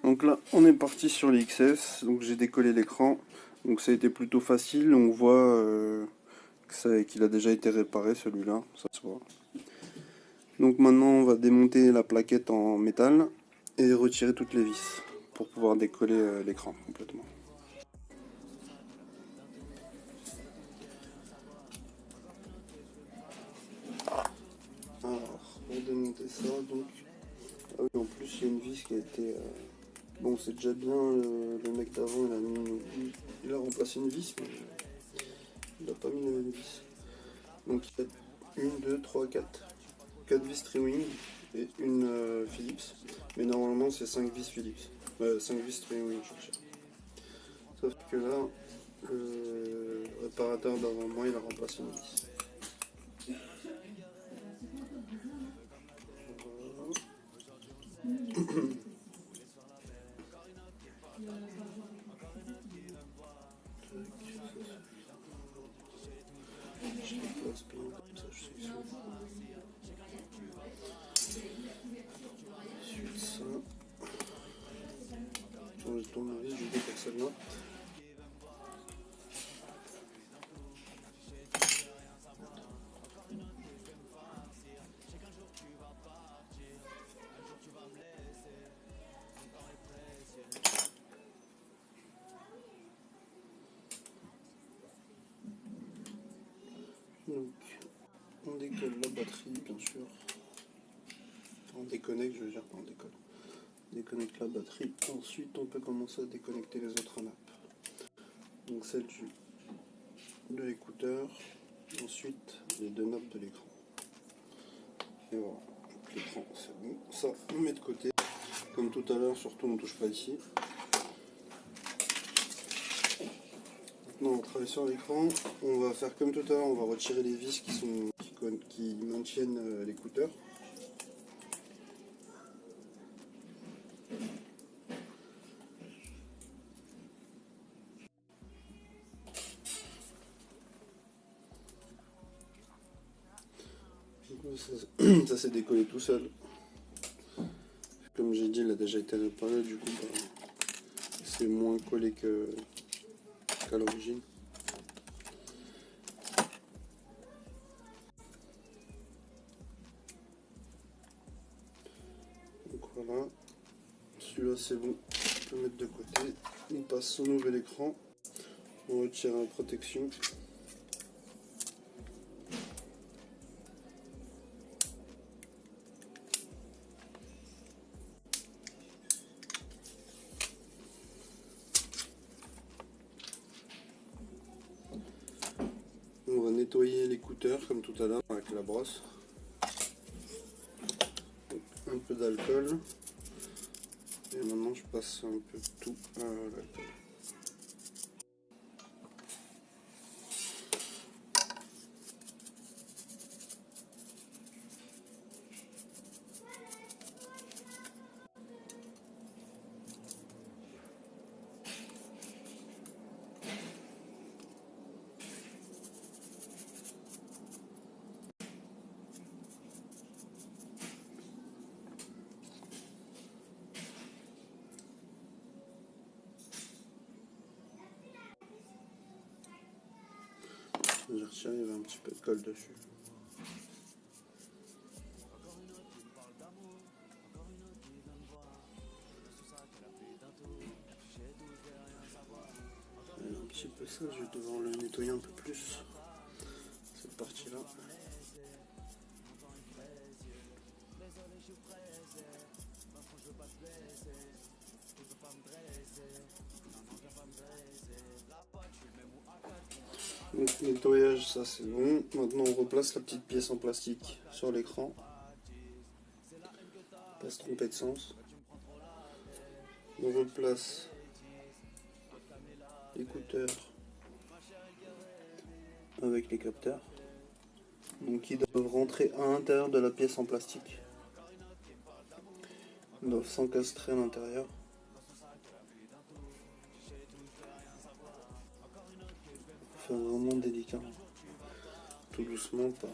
Donc là, on est parti sur les XS. Donc j'ai décollé l'écran. Donc ça a été plutôt facile. On voit qu'il a déjà été réparé celui-là. Ça se voit. Donc maintenant, on va démonter la plaquette en métal et retirer toutes les vis pour pouvoir décoller l'écran complètement. Alors, pour démonter ça, donc... Ah oui, en plus, il y a une vis qui a été... Bon, c'est déjà bien, le mec d'avant, il a remplacé une vis, mais il n'a pas mis la même vis. Donc il y a 1, 2, 3, 4. 4 vis Triwing et une Philips. Mais normalement, c'est 5 vis Philips. 5 vis Triwing, je veux dire. Sauf que là, le réparateur d'avant moi, il a remplacé une vis. Je les place bien comme ça, je sais que c'est ensuite ça. Quand je tourne la vis, je décolle celle-là. Donc, on décolle la batterie, bien sûr. On déconnecte, je veux dire, on décolle. On déconnecte la batterie. Ensuite, on peut commencer à déconnecter les autres nappes. Donc, celle de l'écouteur. Ensuite, les 2 nappes de l'écran. Et voilà. L'écran, c'est bon. Ça, on met de côté. Comme tout à l'heure, surtout, on ne touche pas ici. Maintenant, on travaille sur l'écran. On va faire comme tout à l'heure, on va retirer les vis qui maintiennent l'écouteur. Ça s'est décollé tout seul. Comme j'ai dit, il a déjà été réparé, du coup, c'est moins collé qu'à l'origine. Donc voilà, celui-là c'est bon, on peut mettre de côté. On passe au nouvel écran, on retire la protection. On va nettoyer l'écouteur comme tout à l'heure avec la brosse. Un peu d'alcool. Et maintenant je passe un peu tout à l'alcool. J'ai retiré, il y avait un petit peu de colle dessus. Un petit peu ça, je vais devoir le nettoyer un peu plus, cette partie-là. Donc nettoyage, ça c'est bon. Maintenant on replace la petite pièce en plastique sur l'écran. Pas se tromper de sens. On replace l'écouteur avec les capteurs. Donc ils doivent rentrer à l'intérieur de la pièce en plastique. Ils doivent s'encastrer à l'intérieur. Faire vraiment délicat. Tout doucement, pas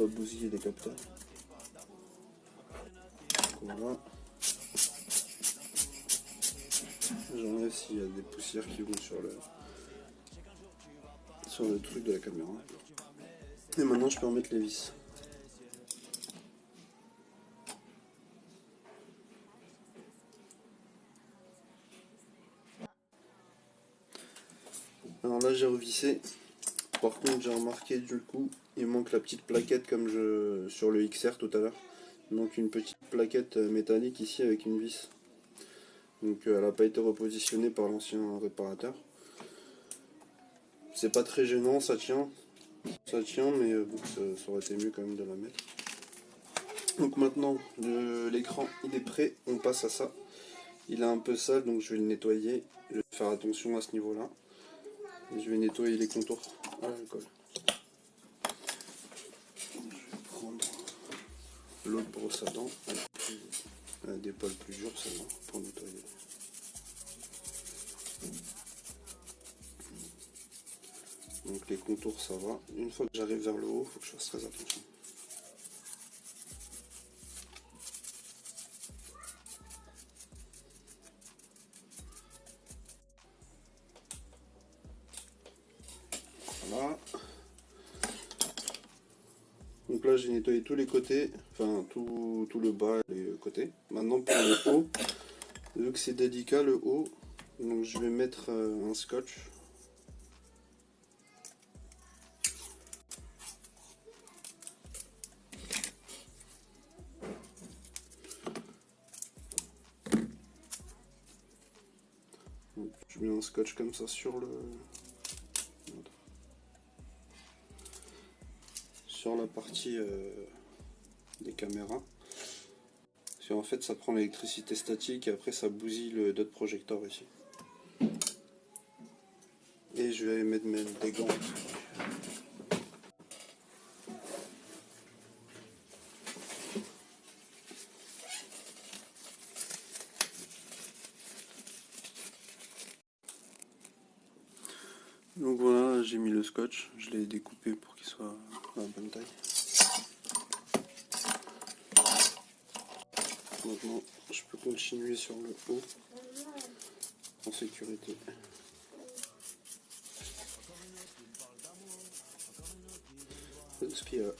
bousiller les capteurs. Voilà. j'enlève s'il y a des poussières qui vont sur le truc de la caméra. Et maintenant je peux remettre les vis. Alors là j'ai revissé. Par contre j'ai remarqué du coup il manque la petite plaquette comme sur le XR tout à l'heure. Il manque une petite plaquette métallique ici avec une vis. Donc elle n'a pas été repositionnée par l'ancien réparateur. C'est pas très gênant, ça tient. Ça tient, mais bon, ça aurait été mieux quand même de la mettre. Donc maintenant l'écran il est prêt, on passe à ça. Il est un peu sale donc je vais le nettoyer. Je vais faire attention à ce niveau là. Et je vais nettoyer les contours à l'alcool. Je vais prendre l'autre brosse à dents. Elle a des poils plus durs celle-là pour nettoyer. Donc les contours ça va. Une fois que j'arrive vers le haut, il faut que je fasse très attention. Voilà. Donc là j'ai nettoyé tous les côtés, enfin tout le bas et les côtés. Maintenant pour le haut, vu que c'est délicat le haut, donc je vais mettre un scotch. Donc, je mets un scotch comme ça sur la partie des caméras. Parce qu'en fait ça prend l'électricité statique et après ça bousille le dot projecteur ici. Et je vais mettre des gants. Donc voilà, j'ai mis le scotch, je l'ai découpé pour qu'il soit à la bonne taille. Maintenant, je peux continuer sur le haut en sécurité. Parce qu'il y a,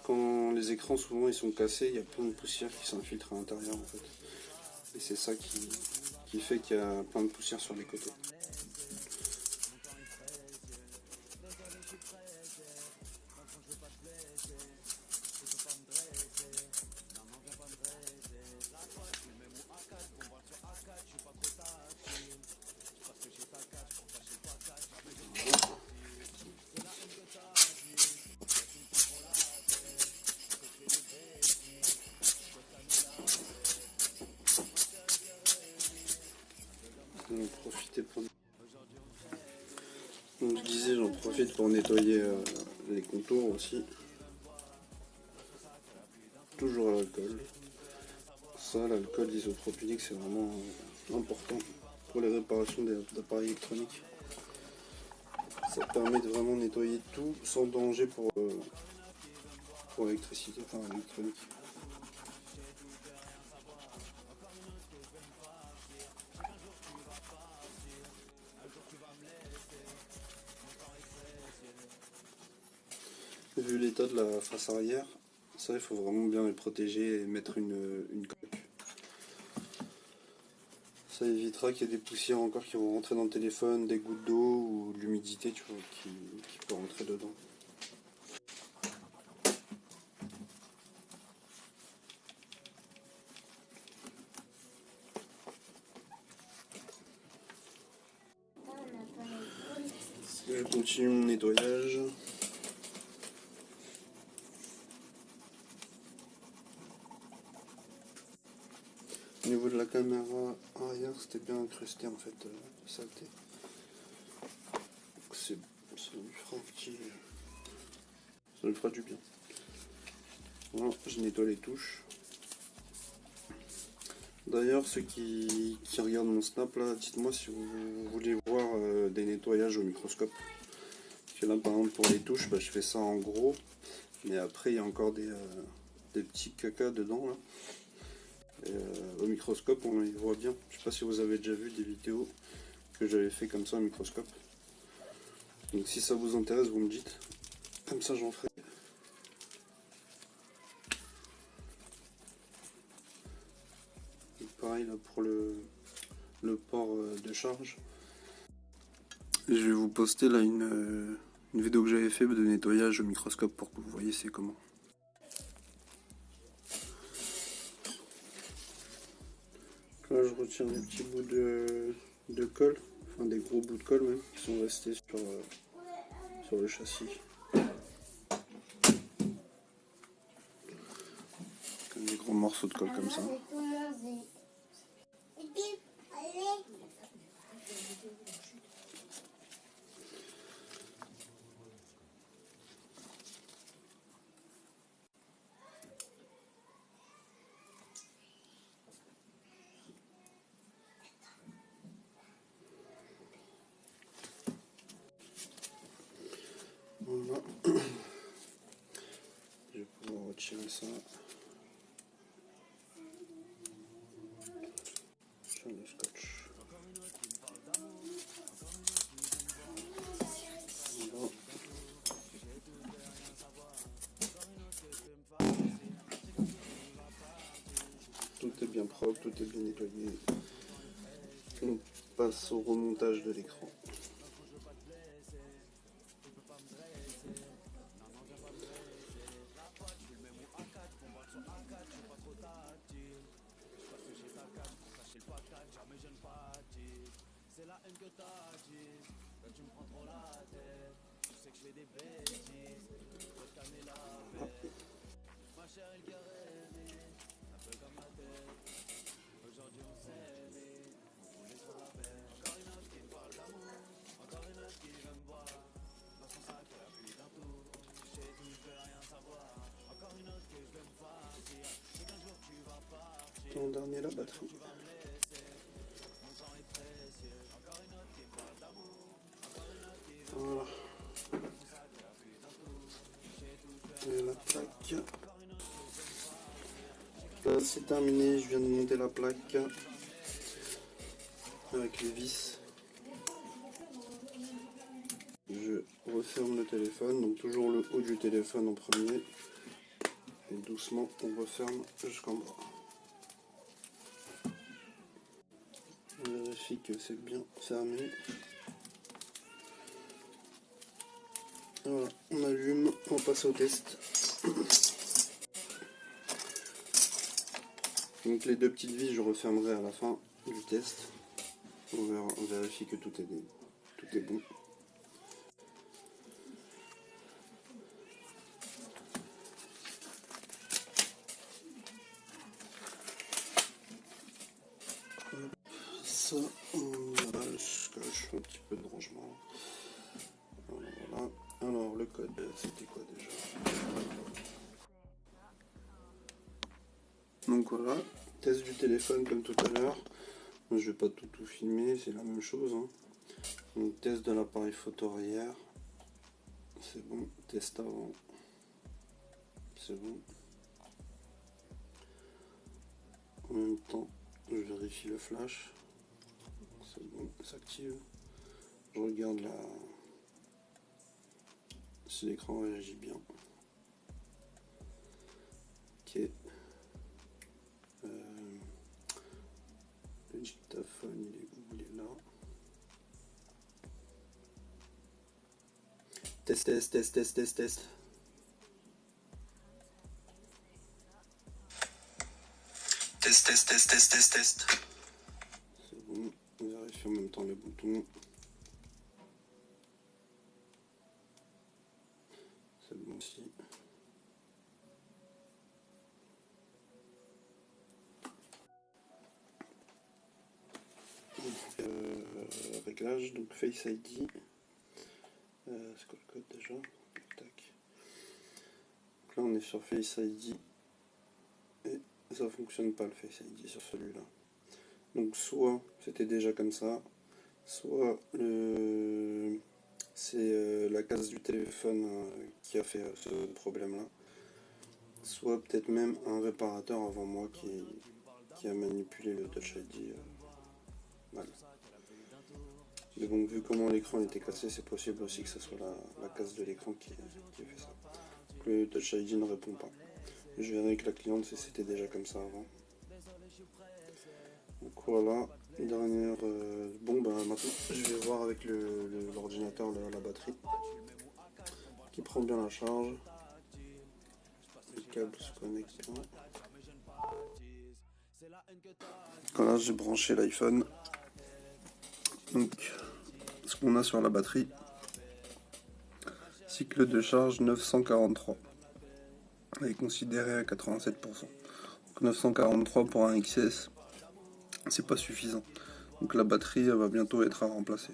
quand les écrans souvent ils sont cassés, il y a plein de poussière qui s'infiltre à l'intérieur en fait. Et c'est ça qui fait qu'il y a plein de poussière sur les côtés. Donc je disais, j'en profite pour nettoyer les contours aussi. Toujours à l'alcool. Ça, l'alcool isopropylique, c'est vraiment important pour les réparations d'appareils électroniques. Ça permet de vraiment nettoyer tout sans danger pour l'électricité, enfin l'électronique. Vu l'état de la face arrière, ça il faut vraiment bien les protéger et mettre une coque. Ça évitera qu'il y ait des poussières encore qui vont rentrer dans le téléphone, des gouttes d'eau ou de l'humidité qui peut rentrer dedans. Je continue mon nettoyage. Au niveau de la caméra arrière, c'était bien incrusté en fait, saleté. Ça lui fera du bien. Voilà, je nettoie les touches. D'ailleurs, ceux qui regardent mon snap là, dites-moi si vous voulez voir des nettoyages au microscope. Parce que là, par exemple, pour les touches, je fais ça en gros. Mais après, il y a encore des petits cacas dedans là. Et, au microscope, on les voit bien. Je sais pas si vous avez déjà vu des vidéos que j'avais fait comme ça au microscope. Donc si ça vous intéresse, vous me dites. Comme ça j'en ferai. Et pareil là pour le port de charge. Et je vais vous poster là une vidéo que j'avais fait de nettoyage au microscope pour que vous voyez c'est comment. Là je retire des petits bouts de colle, enfin des gros bouts de colle même, qui sont restés sur le châssis. Comme des gros morceaux de colle comme ça. Voilà. Je vais pouvoir retirer ça. Sur le scotch. Voilà. Tout est bien propre, tout est bien nettoyé. On passe au remontage de l'écran. En dernier la batterie. Voilà. Et la plaque. Là c'est terminé, je viens de monter la plaque avec les vis. Je referme le téléphone, donc toujours le haut du téléphone en premier. Et doucement on referme jusqu'en bas. On vérifie que c'est bien fermé. Voilà, on allume, on passe au test. Donc les deux petites vis je refermerai à la fin du test. On vérifie que tout est bon. Ça, on a le scotch, un petit peu de rangement. Voilà. Alors le code, c'était quoi déjà? Donc voilà, test du téléphone comme tout à l'heure. Je vais pas tout filmer, c'est la même chose. Hein. Donc test de l'appareil photo arrière. C'est bon. Test avant. C'est bon. En même temps, je vérifie le flash. C'est bon, ça s'active. Je regarde si l'écran réagit bien. Ok. Le dictaphone, il est où? Il est là. Test. Test. C'est bon, on vérifie en même temps les boutons. C'est bon aussi. Réglage, donc Face ID. C'est quoi le code déjà? Tac. Donc là on est sur Face ID. Et ça fonctionne pas le Face ID sur celui-là. Donc soit c'était déjà comme ça, soit c'est la case du téléphone qui a fait ce problème là, soit peut-être même un réparateur avant moi qui qui a manipulé le Touch ID mal. Mais bon, vu comment l'écran était cassé, c'est possible aussi que ce soit la casse de l'écran qui fait ça. Donc le Touch ID ne répond pas. Je verrai avec la cliente si c'était déjà comme ça avant. Donc voilà, dernière... bon bah maintenant je vais voir avec l'ordinateur la batterie qui prend bien la charge. Le câble se connecte. Voilà, j'ai branché l'iPhone. Donc ce qu'on a sur la batterie, cycle de charge 943. Elle est considérée à 87%. Donc 943 pour un XS, c'est pas suffisant. Donc la batterie elle va bientôt être à remplacer.